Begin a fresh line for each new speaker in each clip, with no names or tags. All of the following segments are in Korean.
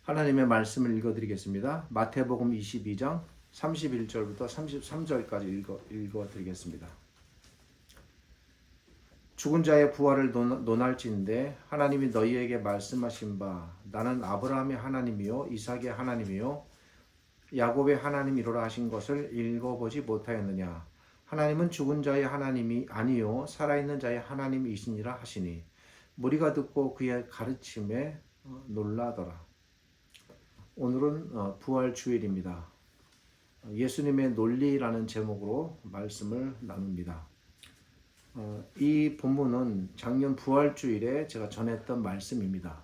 하나님의 말씀을 읽어드리겠습니다. 마태복음 22장 31절부터 33절까지 읽어드리겠습니다. 죽은 자의 부활을 논할진대 하나님이 너희에게 말씀하신 바 나는 아브라함의 하나님이요 이삭의 하나님이요 야곱의 하나님이로라 하신 것을 읽어보지 못하였느냐. 하나님은 죽은 자의 하나님이 아니요 살아있는 자의 하나님이시니라 하시니 무리가 듣고 그의 가르침에 놀라더라. 오늘은 부활 주일입니다. 예수님의 논리라는 제목으로 말씀을 나눕니다. 이 본문은 작년 부활 주일에 제가 전했던 말씀입니다.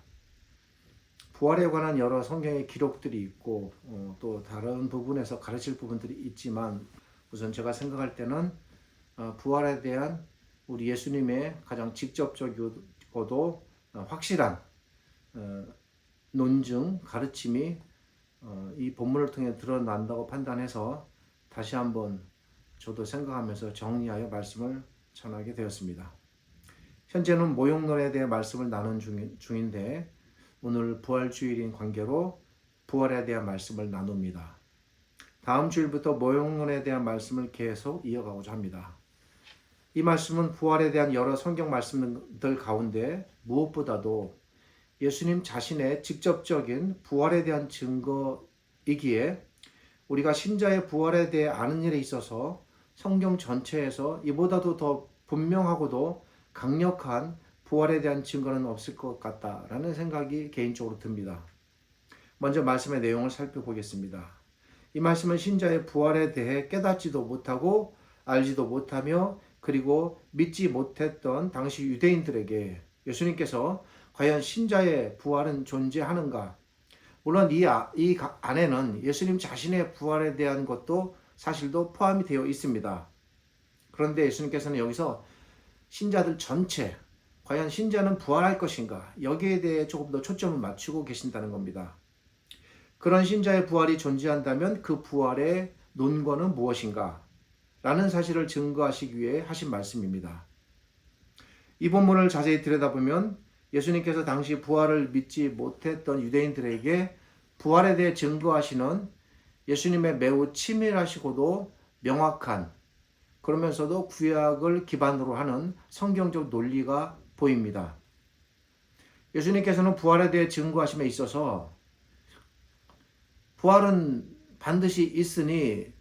부활에 관한 여러 성경의 기록들이 있고 또 다른 부분에서 가르칠 부분들이 있지만 우선 제가 생각할 때는 부활에 대한 우리 예수님의 가장 직접적이고도 확실한 논증, 가르침이 이 본문을 통해 드러난다고 판단해서 다시 한번 저도 생각하면서 정리하여 말씀을 전하게 되었습니다. 현재는 모욕론에 대해 말씀을 나눈 중인데 오늘 부활주일인 관계로 부활에 대한 말씀을 나눕니다. 다음 주일부터 모욕론에 대한 말씀을 계속 이어가고자 합니다. 이 말씀은 부활에 대한 여러 성경 말씀들 가운데 무엇보다도 예수님 자신의 직접적인 부활에 대한 증거이기에 우리가 신자의 부활에 대해 아는 일에 있어서 성경 전체에서 이보다도 더 분명하고도 강력한 부활에 대한 증거는 없을 것 같다라는 생각이 개인적으로 듭니다. 먼저 말씀의 내용을 살펴보겠습니다. 이 말씀은 신자의 부활에 대해 깨닫지도 못하고 알지도 못하며 그리고 믿지 못했던 당시 유대인들에게 예수님께서 과연 신자의 부활은 존재하는가? 물론 이 안에는 예수님 자신의 부활에 대한 것도 사실도 포함이 되어 있습니다. 그런데 예수님께서는 여기서 신자들 전체, 과연 신자는 부활할 것인가? 여기에 대해 조금 더 초점을 맞추고 계신다는 겁니다. 그런 신자의 부활이 존재한다면 그 부활의 논거는 무엇인가? 라는 사실을 증거하시기 위해 하신 말씀입니다. 이 본문을 자세히 들여다보면 예수님께서 당시 부활을 믿지 못했던 유대인들에게 부활에 대해 증거하시는 예수님의 매우 치밀하시고도 명확한 그러면서도 구약을 기반으로 하는 성경적 논리가 보입니다. 예수님께서는 부활에 대해 증거하심에 있어서 부활은 반드시 있으니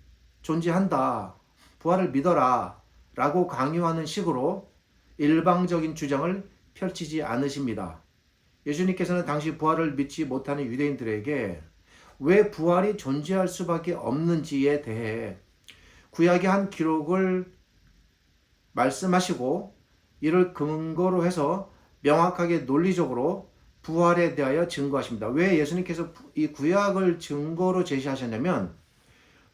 존재한다. 부활을 믿어라. 라고 강요하는 식으로 일방적인 주장을 펼치지 않으십니다. 예수님께서는 당시 부활을 믿지 못하는 유대인들에게 왜 부활이 존재할 수밖에 없는지에 대해 구약의 한 기록을 말씀하시고 이를 근거로 해서 명확하게 논리적으로 부활에 대하여 증거하십니다. 왜 예수님께서 이 구약을 증거로 제시하셨냐면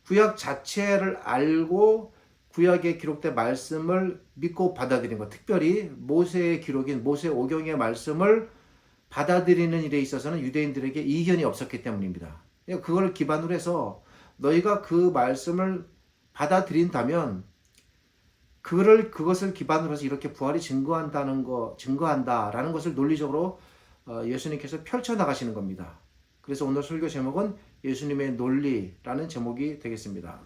구약 자체를 알고 구약에 기록된 말씀을 믿고 받아들인 것, 특별히 모세의 기록인 모세오경의 말씀을 받아들이는 일에 있어서는 유대인들에게 이견이 없었기 때문입니다. 그걸 기반으로 해서 너희가 그 말씀을 받아들인다면 그것을 기반으로 해서 이렇게 부활이 증거한다라는 것을 논리적으로 예수님께서 펼쳐나가시는 겁니다. 그래서 오늘 설교 제목은 예수님의 논리라는 제목이 되겠습니다.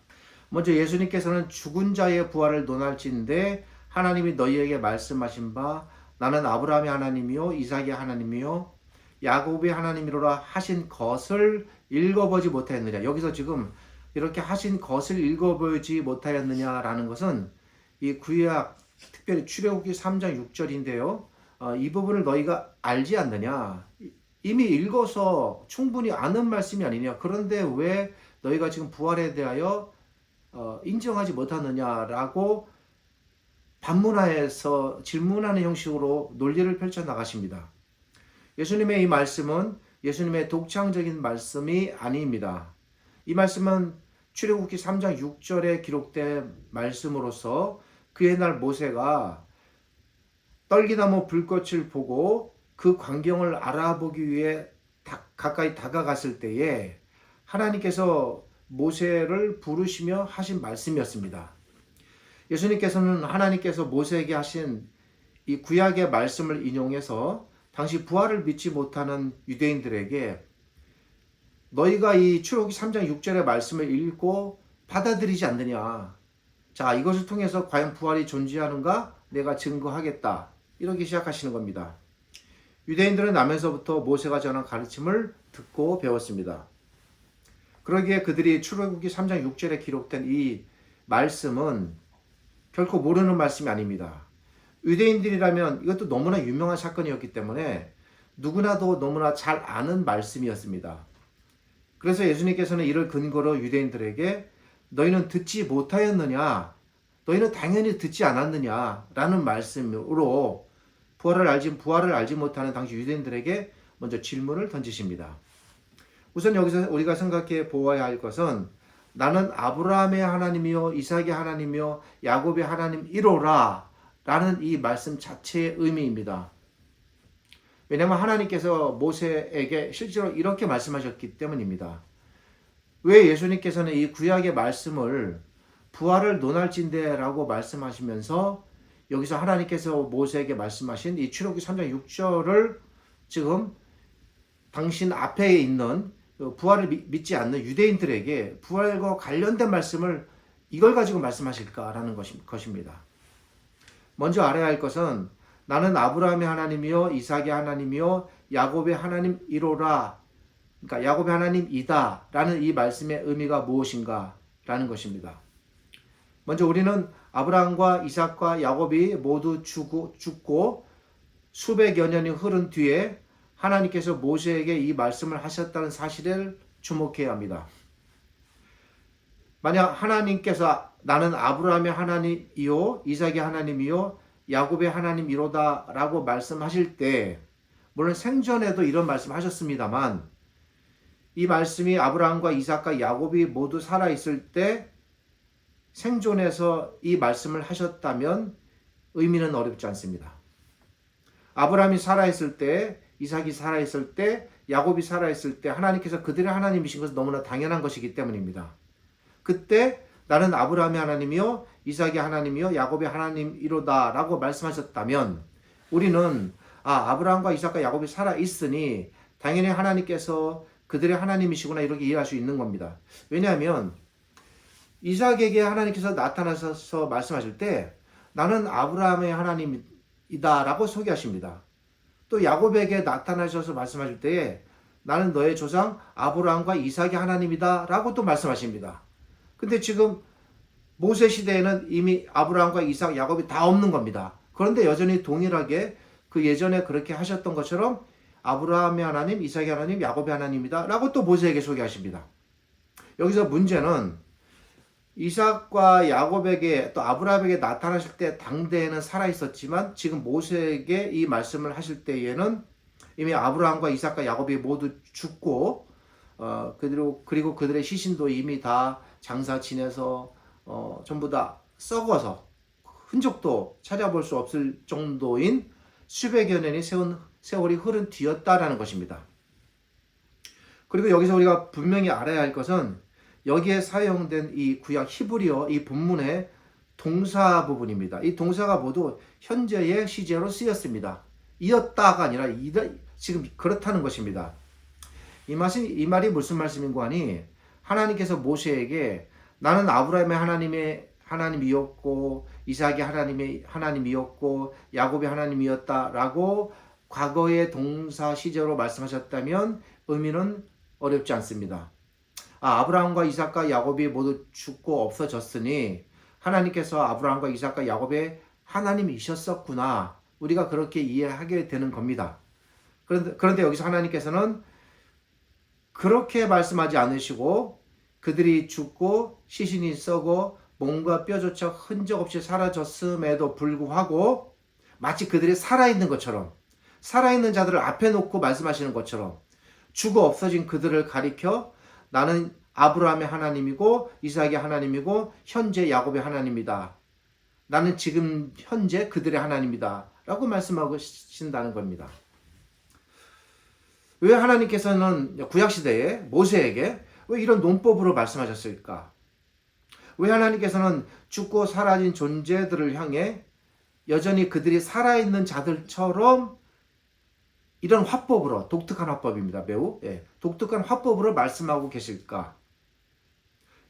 먼저 예수님께서는 죽은 자의 부활을 논할진대 하나님이 너희에게 말씀하신 바 나는 아브라함의 하나님이요 이삭의 하나님이요 야곱의 하나님이로라 하신 것을 읽어보지 못하였느냐. 여기서 지금 이렇게 하신 것을 읽어보지 못하였느냐라는 것은 이 구약 특별히 출애굽기 3장 6절인데요. 이 부분을 너희가 알지 않느냐. 이미 읽어서 충분히 아는 말씀이 아니냐. 그런데 왜 너희가 지금 부활에 대하여 인정하지 못하느냐라고 반문하여서 질문하는 형식으로 논리를 펼쳐나가십니다. 예수님의 이 말씀은 예수님의 독창적인 말씀이 아닙니다. 이 말씀은 출애굽기 3장 6절에 기록된 말씀으로서 그의 날 모세가 떨기나무 불꽃을 보고 그 광경을 알아보기 위해 가까이 다가갔을 때에 하나님께서 모세를 부르시며 하신 말씀이었습니다. 예수님께서는 하나님께서 모세에게 하신 이 구약의 말씀을 인용해서 당시 부활을 믿지 못하는 유대인들에게 너희가 이 출애굽기 3장 6절의 말씀을 읽고 받아들이지 않느냐. 자, 이것을 통해서 과연 부활이 존재하는가? 내가 증거하겠다. 이렇게 시작하시는 겁니다. 유대인들은 나면서부터 모세가 전한 가르침을 듣고 배웠습니다. 그러기에 그들이 출애굽기 3장 6절에 기록된 이 말씀은 결코 모르는 말씀이 아닙니다. 유대인들이라면 이것도 너무나 유명한 사건이었기 때문에 누구나도 너무나 잘 아는 말씀이었습니다. 그래서 예수님께서는 이를 근거로 유대인들에게 너희는 듣지 못하였느냐? 너희는 당연히 듣지 않았느냐? 라는 말씀으로 부활을 알지 못하는 당시 유대인들에게 먼저 질문을 던지십니다. 우선 여기서 우리가 생각해 보아야 할 것은 나는 아브라함의 하나님이요 이삭의 하나님이요 야곱의 하나님이로라 라는 이 말씀 자체의 의미입니다. 왜냐하면 하나님께서 모세에게 실제로 이렇게 말씀하셨기 때문입니다. 왜 예수님께서는 이 구약의 말씀을 부활을 논할진대 라고 말씀하시면서 여기서 하나님께서 모세에게 말씀하신 이 출애굽기 3장 6절을 지금 당신 앞에 있는 부활을 믿지 않는 유대인들에게 부활과 관련된 말씀을 이걸 가지고 말씀하실까라는 것입니다. 먼저 알아야 할 것은 나는 아브라함의 하나님이요 이삭의 하나님이요 야곱의 하나님이로라. 그러니까 야곱의 하나님이다 라는 이 말씀의 의미가 무엇인가 라는 것입니다. 먼저 우리는 아브라함과 이삭과 야곱이 모두 죽고 수백여 년이 흐른 뒤에 하나님께서 모세에게 이 말씀을 하셨다는 사실을 주목해야 합니다. 만약 하나님께서 나는 아브라함의 하나님이요 이삭의 하나님이요 야곱의 하나님이로다 라고 말씀하실 때 물론 생전에도 이런 말씀하셨습니다만 이 말씀이 아브라함과 이삭과 야곱이 모두 살아있을 때 생존에서 이 말씀을 하셨다면 의미는 어렵지 않습니다. 아브라함이 살아있을 때 이삭이 살아있을 때 야곱이 살아있을 때 하나님께서 그들의 하나님이신 것은 너무나 당연한 것이기 때문입니다. 그때 나는 아브라함의 하나님이요 이삭의 하나님이요 야곱의 하나님이로다 라고 말씀하셨다면 우리는 아브라함과 이삭과 야곱이 살아있으니 당연히 하나님께서 그들의 하나님이시구나 이렇게 이해할 수 있는 겁니다. 왜냐하면 이삭에게 하나님께서 나타나셔서 말씀하실 때 나는 아브라함의 하나님이다 라고 소개하십니다. 또 야곱에게 나타나셔서 말씀하실 때에 나는 너의 조상 아브라함과 이삭의 하나님이다 라고 또 말씀하십니다. 근데 지금 모세 시대에는 이미 아브라함과 이삭, 야곱이 다 없는 겁니다. 그런데 여전히 동일하게 그 예전에 그렇게 하셨던 것처럼 아브라함의 하나님, 이삭의 하나님, 야곱의 하나님이다 라고 또 모세에게 소개하십니다. 여기서 문제는 이삭과 야곱에게 또 아브라함에게 나타나실 때 당대에는 살아있었지만 지금 모세에게 이 말씀을 하실 때에는 이미 아브라함과 이삭과 야곱이 모두 죽고 그리고 그들의 시신도 이미 다 장사 지내서 전부 다 썩어서 흔적도 찾아볼 수 없을 정도인 수백여 년이 세월이 흐른 뒤였다라는 것입니다. 그리고 여기서 우리가 분명히 알아야 할 것은 여기에 사용된 이 구약 히브리어 이 본문의 동사 부분입니다. 이 동사가 모두 현재의 시제로 쓰였습니다. 이었다가 아니라 지금 그렇다는 것입니다. 이 말이 무슨 말씀인고 하니 하나님께서 모세에게 나는 아브라함의 하나님이었고 이삭의 하나님이었고 야곱의 하나님이었다라고 과거의 동사 시제로 말씀하셨다면 의미는 어렵지 않습니다. 아브라함과 이삭과 야곱이 모두 죽고 없어졌으니 하나님께서 아브라함과 이삭과 야곱의 하나님이셨었구나. 우리가 그렇게 이해하게 되는 겁니다. 그런데 여기서 하나님께서는 그렇게 말씀하지 않으시고 그들이 죽고 시신이 썩어 몸과 뼈조차 흔적 없이 사라졌음에도 불구하고 마치 그들이 살아있는 것처럼 살아있는 자들을 앞에 놓고 말씀하시는 것처럼 죽어 없어진 그들을 가리켜 나는 아브라함의 하나님이고 이삭의 하나님이고 현재 야곱의 하나님이다. 나는 지금 현재 그들의 하나님이다. 라고 말씀하고 계신다는 겁니다. 왜 하나님께서는 구약시대에 모세에게 왜 이런 논법으로 말씀하셨을까? 왜 하나님께서는 죽고 사라진 존재들을 향해 여전히 그들이 살아있는 자들처럼 이런 화법으로, 독특한 화법입니다. 매우 독특한 화법으로 말씀하고 계실까?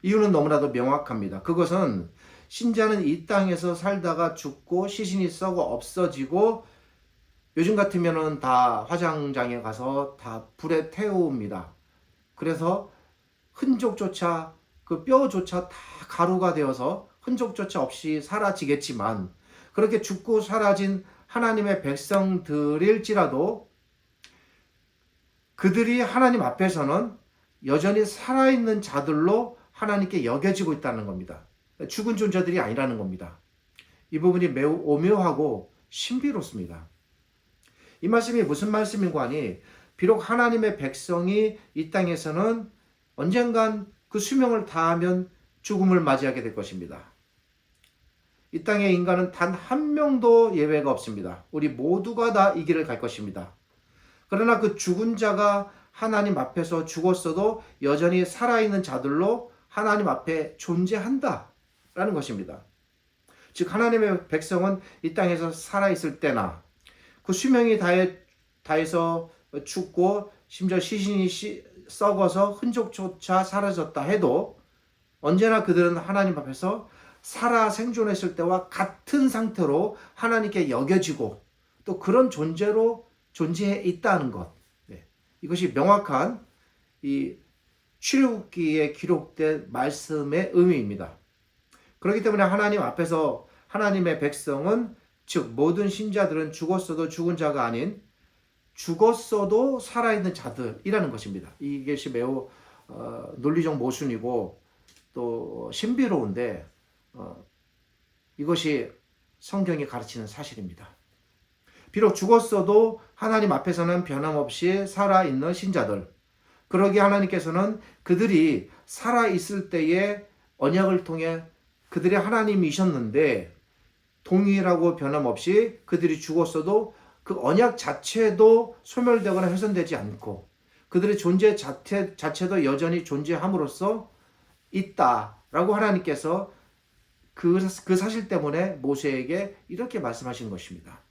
이유는 너무나도 명확합니다. 그것은 신자는 이 땅에서 살다가 죽고 시신이 썩어 없어지고 요즘 같으면은 다 화장장에 가서 다 불에 태웁니다. 그래서 흔적조차 그 뼈조차 다 가루가 되어서 흔적조차 없이 사라지겠지만 그렇게 죽고 사라진 하나님의 백성들일지라도 그들이 하나님 앞에서는 여전히 살아있는 자들로 하나님께 여겨지고 있다는 겁니다. 죽은 존재들이 아니라는 겁니다. 이 부분이 매우 오묘하고 신비롭습니다. 이 말씀이 무슨 말씀인고 하니 비록 하나님의 백성이 이 땅에서는 언젠간 그 수명을 다하면 죽음을 맞이하게 될 것입니다. 이 땅의 인간은 단 한 명도 예외가 없습니다. 우리 모두가 다 이 길을 갈 것입니다. 그러나 그 죽은 자가 하나님 앞에서 죽었어도 여전히 살아있는 자들로 하나님 앞에 존재한다라는 것입니다. 즉 하나님의 백성은 이 땅에서 살아있을 때나 그 수명이 다해서 죽고 심지어 시신이 썩어서 흔적조차 사라졌다 해도 언제나 그들은 하나님 앞에서 살아 생존했을 때와 같은 상태로 하나님께 여겨지고 또 그런 존재로 존재해 있다는 것. 이것이 명확한 이 출애굽기에 기록된 말씀의 의미입니다. 그렇기 때문에 하나님 앞에서 하나님의 백성은 즉 모든 신자들은 죽었어도 죽은 자가 아닌 죽었어도 살아있는 자들이라는 것입니다. 이것이 매우 논리적 모순이고 또 신비로운데 이것이 성경이 가르치는 사실입니다. 비록 죽었어도 하나님 앞에서는 변함없이 살아있는 신자들, 그러기에 하나님께서는 그들이 살아있을 때에 언약을 통해 그들의 하나님이셨는데 동일하고 변함없이 그들이 죽었어도 그 언약 자체도 소멸되거나 훼손되지 않고 그들의 존재 자체도 여전히 존재함으로써 있다라고 하나님께서 그 사실 때문에 모세에게 이렇게 말씀하신 것입니다.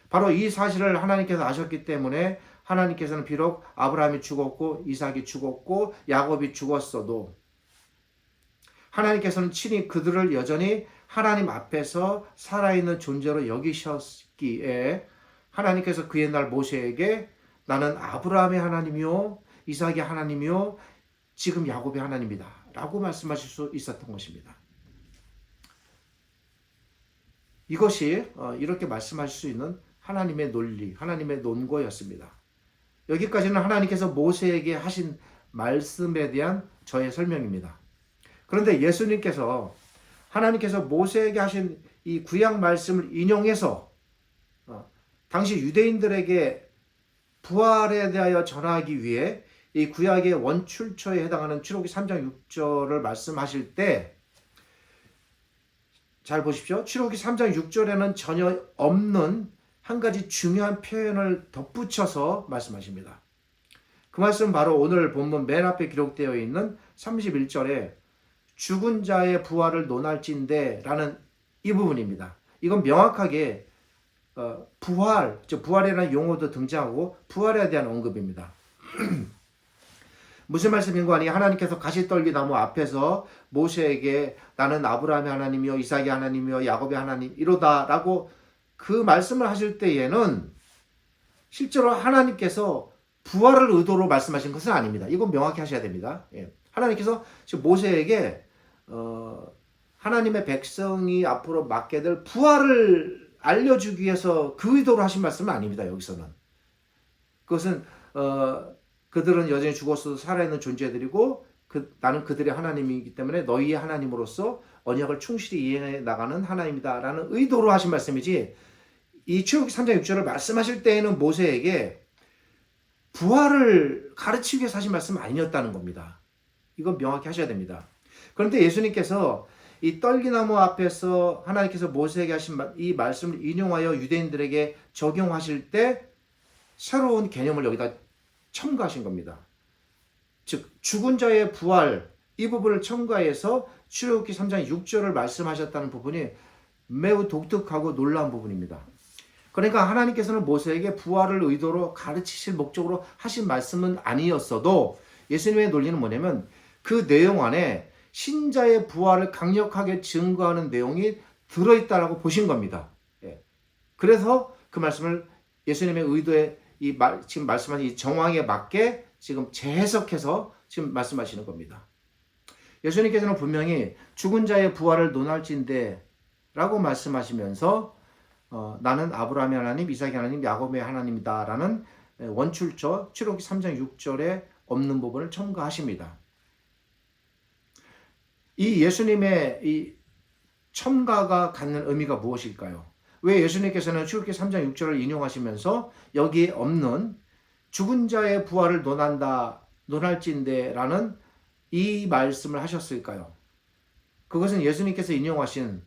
바로 이 사실을 하나님께서 아셨기 때문에 하나님께서는 비록 아브라함이 죽었고 이삭이 죽었고 야곱이 죽었어도 하나님께서는 친히 그들을 여전히 하나님 앞에서 살아있는 존재로 여기셨기에 하나님께서 그 옛날 모세에게 나는 아브라함의 하나님이요 이삭의 하나님이요 지금 야곱의 하나님이다 라고 말씀하실 수 있었던 것입니다. 이것이 이렇게 말씀하실 수 있는 하나님의 논리, 하나님의 논거였습니다. 여기까지는 하나님께서 모세에게 하신 말씀에 대한 저의 설명입니다. 그런데 예수님께서 하나님께서 모세에게 하신 이 구약 말씀을 인용해서 당시 유대인들에게 부활에 대하여 전하기 위해 이 구약의 원출처에 해당하는 출애굽기 3장 6절을 말씀하실 때 잘 보십시오. 출애굽기 3장 6절에는 전혀 없는 한 가지 중요한 표현을 덧붙여서 말씀하십니다. 그 말씀은 바로 오늘 본문 맨 앞에 기록되어 있는 31절에 죽은 자의 부활을 논할진대 라는 이 부분입니다. 이건 명확하게 부활, 즉 부활이라는 용어도 등장하고 부활에 대한 언급입니다. 무슨 말씀인가 하니 하나님께서 가시떨기나무 앞에서 모세에게 나는 아브라함의 하나님이요 이삭의 하나님이요 야곱의 하나님 이로다 라고 그 말씀을 하실 때에는 실제로 하나님께서 부활을 의도로 말씀하신 것은 아닙니다. 이건 명확히 하셔야 됩니다. 하나님께서 지금 모세에게 하나님의 백성이 앞으로 맡게 될 부활을 알려주기 위해서 그 의도로 하신 말씀은 아닙니다. 여기서는 그것은 그들은 여전히 죽었어도 살아있는 존재들이고 나는 그들의 하나님이기 때문에 너희의 하나님으로서 언약을 충실히 이행해 나가는 하나님이다 라는 의도로 하신 말씀이지 이 출애굽기 3장 6절을 말씀하실 때에는 모세에게 부활을 가르치기 위해서 하신 말씀은 아니었다는 겁니다. 이건 명확히 하셔야 됩니다. 그런데 예수님께서 이 떨기나무 앞에서 하나님께서 모세에게 하신 이 말씀을 인용하여 유대인들에게 적용하실 때 새로운 개념을 여기다 첨가하신 겁니다. 즉 죽은 자의 부활 이 부분을 첨가해서 출애굽기 3장 6절을 말씀하셨다는 부분이 매우 독특하고 놀라운 부분입니다. 그러니까 하나님께서는 모세에게 부활을 의도로 가르치실 목적으로 하신 말씀은 아니었어도 예수님의 논리는 뭐냐면 그 내용 안에 신자의 부활을 강력하게 증거하는 내용이 들어있다라고 보신 겁니다. 예. 그래서 그 말씀을 예수님의 의도에 지금 말씀하신 이 정황에 맞게 지금 재해석해서 지금 말씀하시는 겁니다. 예수님께서는 분명히 죽은 자의 부활을 논할진대 라고 말씀하시면서 나는 아브라함의 하나님, 이삭의 하나님, 야곱의 하나님이다 라는 원출처 출애굽기 3장 6절에 없는 부분을 첨가하십니다. 이 예수님의 이 첨가가 갖는 의미가 무엇일까요? 왜 예수님께서는 출애굽기 3장 6절을 인용하시면서 여기에 없는 죽은 자의 부활을 논할진대 라는 이 말씀을 하셨을까요? 그것은 예수님께서 인용하신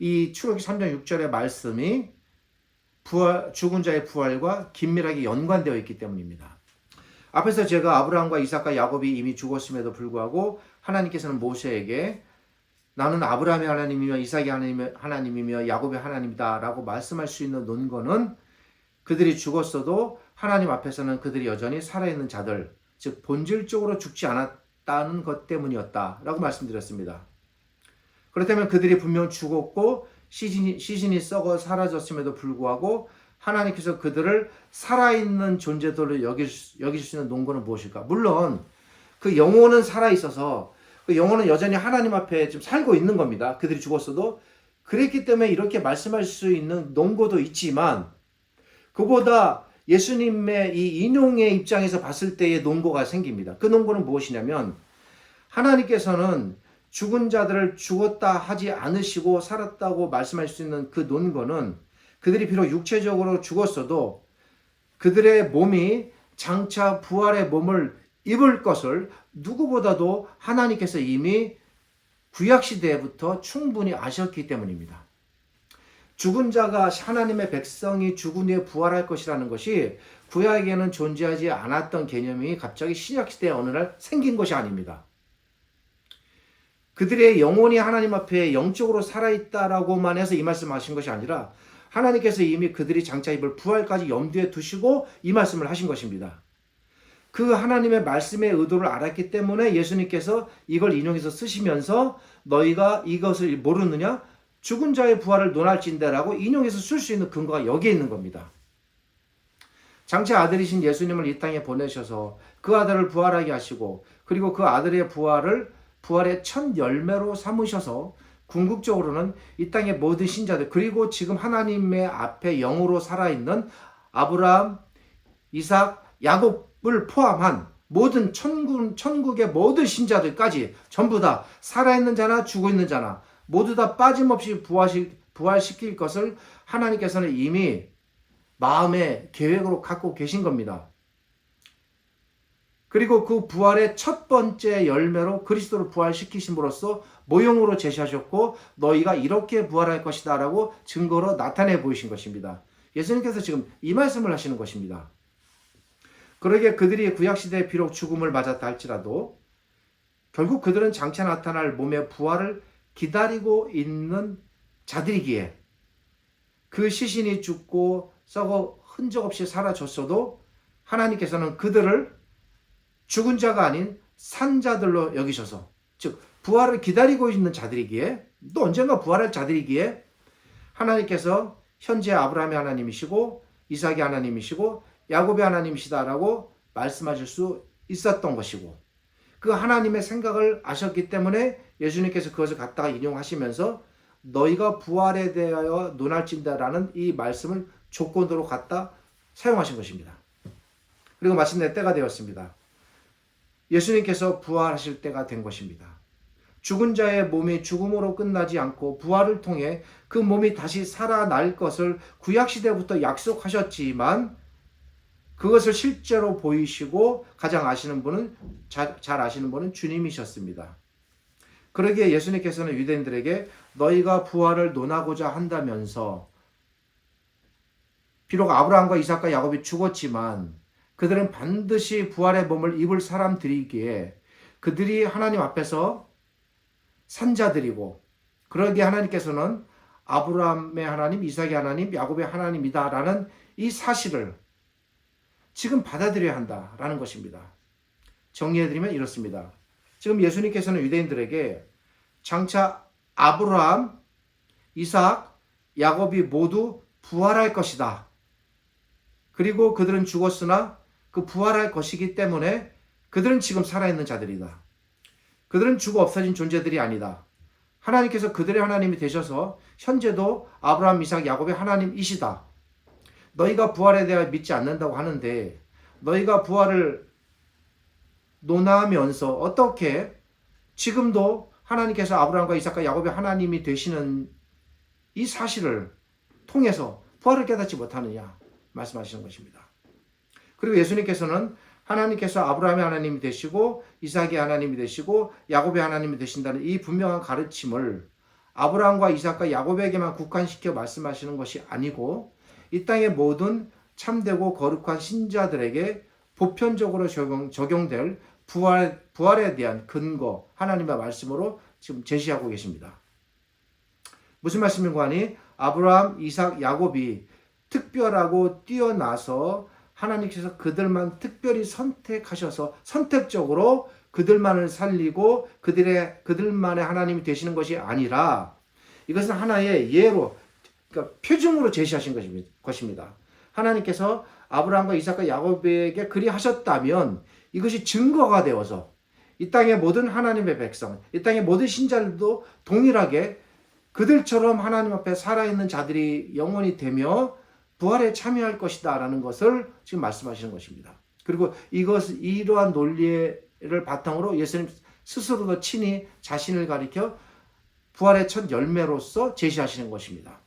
이 출애굽기 3장 6절의 말씀이 죽은 자의 부활과 긴밀하게 연관되어 있기 때문입니다. 앞에서 제가 아브라함과 이삭과 야곱이 이미 죽었음에도 불구하고 하나님께서는 모세에게 나는 아브라함의 하나님이며 이삭의 하나님이며 야곱의 하나님이다 라고 말씀할 수 있는 논거는 그들이 죽었어도 하나님 앞에서는 그들이 여전히 살아있는 자들, 즉 본질적으로 죽지 않았다는 것 때문이었다 라고 말씀드렸습니다. 그렇다면 그들이 분명 죽었고 시신이 썩어 사라졌음에도 불구하고 하나님께서 그들을 살아있는 존재들로 여기실 수 있는 논거는 무엇일까? 물론 그 영혼은 살아있어서 그 영혼은 여전히 하나님 앞에 지금 살고 있는 겁니다. 그들이 죽었어도. 그랬기 때문에 이렇게 말씀할 수 있는 논거도 있지만 그보다 예수님의 이 인용의 입장에서 봤을 때의 논거가 생깁니다. 그 논거는 무엇이냐면 하나님께서는 죽은 자들을 죽었다 하지 않으시고 살았다고 말씀할 수 있는 그 논거는 그들이 비록 육체적으로 죽었어도 그들의 몸이 장차 부활의 몸을 입을 것을 누구보다도 하나님께서 이미 구약시대부터 충분히 아셨기 때문입니다. 죽은 자가 하나님의 백성이 죽은 후에 부활할 것이라는 것이 구약에는 존재하지 않았던 개념이 갑자기 신약시대에 어느 날 생긴 것이 아닙니다. 그들의 영혼이 하나님 앞에 영적으로 살아있다라고만 해서 이 말씀하신 것이 아니라 하나님께서 이미 그들이 장차 입을 부활까지 염두에 두시고 이 말씀을 하신 것입니다. 그 하나님의 말씀의 의도를 알았기 때문에 예수님께서 이걸 인용해서 쓰시면서 너희가 이것을 모르느냐? 죽은 자의 부활을 논할진대라고 인용해서 쓸 수 있는 근거가 여기에 있는 겁니다. 장차 아들이신 예수님을 이 땅에 보내셔서 그 아들을 부활하게 하시고 그리고 그 아들의 부활의 첫 열매로 삼으셔서 궁극적으로는 이 땅의 모든 신자들 그리고 지금 하나님의 앞에 영으로 살아있는 아브라함, 이삭, 야곱을 포함한 모든 천국의 모든 신자들까지 전부 다 살아있는 자나 죽어있는 자나 모두 다 빠짐없이 부활시킬 것을 하나님께서는 이미 마음의 계획으로 갖고 계신 겁니다. 그리고 그 부활의 첫 번째 열매로 그리스도를 부활시키심으로써 모형으로 제시하셨고 너희가 이렇게 부활할 것이다 라고 증거로 나타내 보이신 것입니다. 예수님께서 지금 이 말씀을 하시는 것입니다. 그러기에 그들이 구약시대에 비록 죽음을 맞았다 할지라도 결국 그들은 장차 나타날 몸의 부활을 기다리고 있는 자들이기에 그 시신이 죽고 썩어 흔적 없이 사라졌어도 하나님께서는 그들을 죽은 자가 아닌 산 자들로 여기셔서 즉 부활을 기다리고 있는 자들이기에 또 언젠가 부활할 자들이기에 하나님께서 현재 아브라함의 하나님이시고 이삭의 하나님이시고 야곱의 하나님이시다라고 말씀하실 수 있었던 것이고 그 하나님의 생각을 아셨기 때문에 예수님께서 그것을 갖다가 인용하시면서 너희가 부활에 대하여 논할진다라는 이 말씀을 조건으로 갖다 사용하신 것입니다. 그리고 마침내 때가 되었습니다. 예수님께서 부활하실 때가 된 것입니다. 죽은 자의 몸이 죽음으로 끝나지 않고 부활을 통해 그 몸이 다시 살아날 것을 구약시대부터 약속하셨지만 그것을 실제로 보이시고 가장 아시는 분은 잘 아시는 분은 주님이셨습니다. 그러기에 예수님께서는 유대인들에게 너희가 부활을 논하고자 한다면서 비록 아브라함과 이삭과 야곱이 죽었지만 그들은 반드시 부활의 몸을 입을 사람들이기에 그들이 하나님 앞에서 산자들이고 그러기에 하나님께서는 아브라함의 하나님, 이삭의 하나님, 야곱의 하나님이다라는 이 사실을 지금 받아들여야 한다라는 것입니다. 정리해드리면 이렇습니다. 지금 예수님께서는 유대인들에게 장차 아브라함, 이삭, 야곱이 모두 부활할 것이다. 그리고 그들은 죽었으나 그 부활할 것이기 때문에 그들은 지금 살아있는 자들이다. 그들은 죽어 없어진 존재들이 아니다. 하나님께서 그들의 하나님이 되셔서 현재도 아브라함, 이삭, 야곱의 하나님이시다. 너희가 부활에 대해 믿지 않는다고 하는데 너희가 부활을 논하면서 어떻게 지금도 하나님께서 아브라함과 이삭과 야곱의 하나님이 되시는 이 사실을 통해서 부활을 깨닫지 못하느냐 말씀하시는 것입니다. 그리고 예수님께서는 하나님께서 아브라함의 하나님이 되시고 이삭의 하나님이 되시고 야곱의 하나님이 되신다는 이 분명한 가르침을 아브라함과 이삭과 야곱에게만 국한시켜 말씀하시는 것이 아니고 이 땅의 모든 참되고 거룩한 신자들에게 보편적으로 적용될 부활에 대한 근거 하나님의 말씀으로 지금 제시하고 계십니다. 무슨 말씀인가 하니 아브라함, 이삭, 야곱이 특별하고 뛰어나서 하나님께서 그들만 특별히 선택하셔서 선택적으로 그들만을 살리고 그들만의 하나님이 되시는 것이 아니라 이것은 하나의 예로, 그러니까 표징으로 제시하신 것입니다. 하나님께서 아브라함과 이삭과 야곱에게 그리 하셨다면 이것이 증거가 되어서 이 땅의 모든 하나님의 백성, 이 땅의 모든 신자들도 동일하게 그들처럼 하나님 앞에 살아있는 자들이 영원히 되며 부활에 참여할 것이다 라는 것을 지금 말씀하시는 것입니다. 그리고 이러한 논리를 바탕으로 예수님 스스로도 친히 자신을 가리켜 부활의 첫 열매로서 제시하시는 것입니다.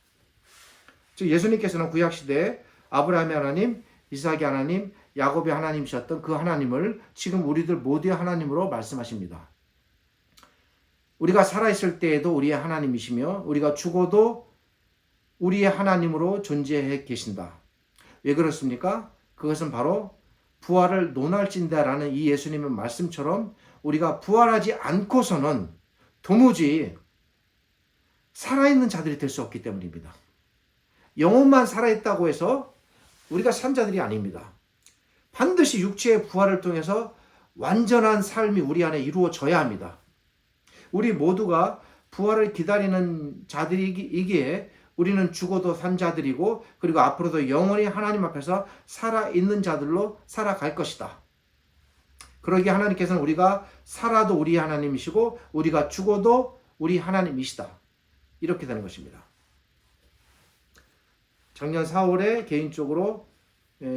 즉 예수님께서는 구약시대에 아브라함의 하나님, 이삭의 하나님, 야곱의 하나님이셨던 그 하나님을 지금 우리들 모두의 하나님으로 말씀하십니다. 우리가 살아있을 때에도 우리의 하나님이시며 우리가 죽어도 우리의 하나님으로 존재해 계신다. 왜 그렇습니까? 그것은 바로 부활을 논할진다라는 이 예수님의 말씀처럼 우리가 부활하지 않고서는 도무지 살아있는 자들이 될 수 없기 때문입니다. 영혼만 살아있다고 해서 우리가 산 자들이 아닙니다. 반드시 육체의 부활을 통해서 완전한 삶이 우리 안에 이루어져야 합니다. 우리 모두가 부활을 기다리는 자들이기에 우리는 죽어도 산 자들이고 그리고 앞으로도 영원히 하나님 앞에서 살아있는 자들로 살아갈 것이다. 그러기에 하나님께서는 우리가 살아도 우리 하나님이시고 우리가 죽어도 우리 하나님이시다. 이렇게 되는 것입니다. 작년 4월에 개인적으로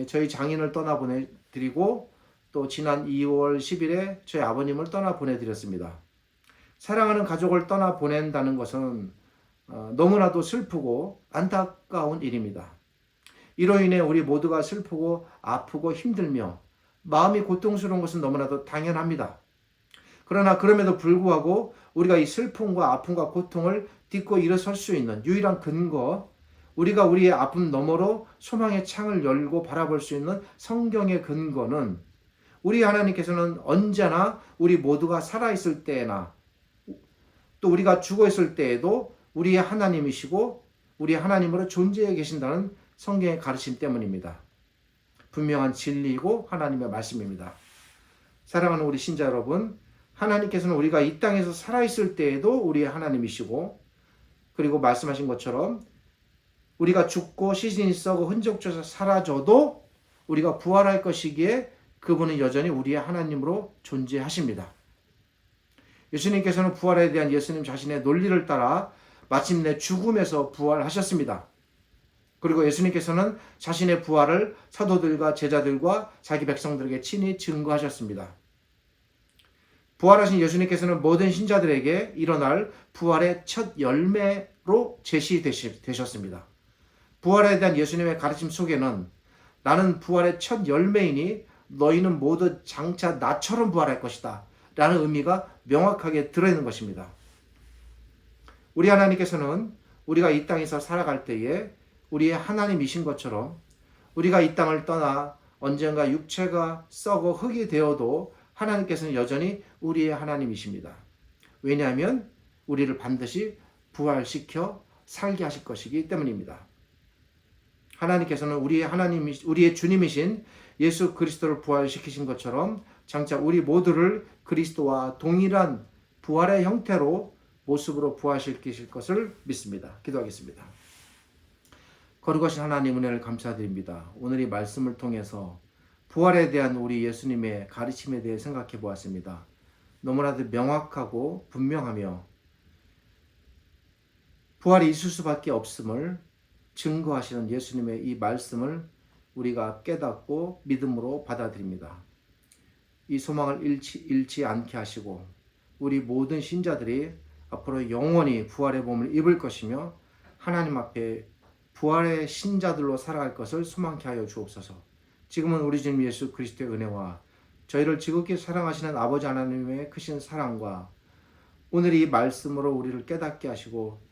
저희 장인을 떠나보내드리고 또 지난 2월 10일에 저희 아버님을 떠나보내드렸습니다. 사랑하는 가족을 떠나보낸다는 것은 너무나도 슬프고 안타까운 일입니다. 이로 인해 우리 모두가 슬프고 아프고 힘들며 마음이 고통스러운 것은 너무나도 당연합니다. 그러나 그럼에도 불구하고 우리가 이 슬픔과 아픔과 고통을 딛고 일어설 수 있는 유일한 근거, 우리가 우리의 아픔 너머로 소망의 창을 열고 바라볼 수 있는 성경의 근거는 우리 하나님께서는 언제나 우리 모두가 살아있을 때나 또 우리가 죽어있을 때에도 우리의 하나님이시고 우리의 하나님으로 존재해 계신다는 성경의 가르침 때문입니다. 분명한 진리이고 하나님의 말씀입니다. 사랑하는 우리 신자 여러분, 하나님께서는 우리가 이 땅에서 살아있을 때에도 우리의 하나님이시고 그리고 말씀하신 것처럼 우리가 죽고 시신이 썩어 흔적조차 사라져도 우리가 부활할 것이기에 그분은 여전히 우리의 하나님으로 존재하십니다. 예수님께서는 부활에 대한 예수님 자신의 논리를 따라 마침내 죽음에서 부활하셨습니다. 그리고 예수님께서는 자신의 부활을 사도들과 제자들과 자기 백성들에게 친히 증거하셨습니다. 부활하신 예수님께서는 모든 신자들에게 일어날 부활의 첫 열매로 제시되셨습니다. 부활에 대한 예수님의 가르침 속에는 나는 부활의 첫 열매이니 너희는 모두 장차 나처럼 부활할 것이다 라는 의미가 명확하게 들어있는 것입니다. 우리 하나님께서는 우리가 이 땅에서 살아갈 때에 우리의 하나님이신 것처럼 우리가 이 땅을 떠나 언젠가 육체가 썩어 흙이 되어도 하나님께서는 여전히 우리의 하나님이십니다. 왜냐하면 우리를 반드시 부활시켜 살게 하실 것이기 때문입니다. 하나님께서는 우리의 주님이신 예수 그리스도를 부활시키신 것처럼 장차 우리 모두를 그리스도와 동일한 부활의 형태로 모습으로 부활시키실 것을 믿습니다. 기도하겠습니다. 거룩하신 하나님 은혜를 감사드립니다. 오늘 이 말씀을 통해서 부활에 대한 우리 예수님의 가르침에 대해 생각해 보았습니다. 너무나도 명확하고 분명하며 부활이 있을 수밖에 없음을 증거하시는 예수님의 이 말씀을 우리가 깨닫고 믿음으로 받아들입니다. 이 소망을 잃지 않게 하시고 우리 모든 신자들이 앞으로 영원히 부활의 몸을 입을 것이며 하나님 앞에 부활의 신자들로 살아갈 것을 소망케 하여 주옵소서. 지금은 우리 주님 예수 그리스도의 은혜와 저희를 지극히 사랑하시는 아버지 하나님의 크신 사랑과 오늘 이 말씀으로 우리를 깨닫게 하시고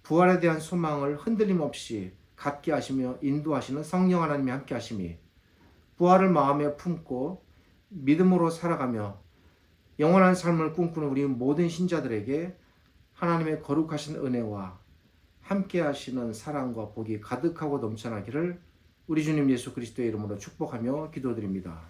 부활에 대한 소망을 흔들림 없이 갖게 하시며 인도하시는 성령 하나님이 함께 하심이 부활을 마음에 품고 믿음으로 살아가며 영원한 삶을 꿈꾸는 우리 모든 신자들에게 하나님의 거룩하신 은혜와 함께 하시는 사랑과 복이 가득하고 넘쳐나기를 우리 주님 예수 그리스도의 이름으로 축복하며 기도드립니다.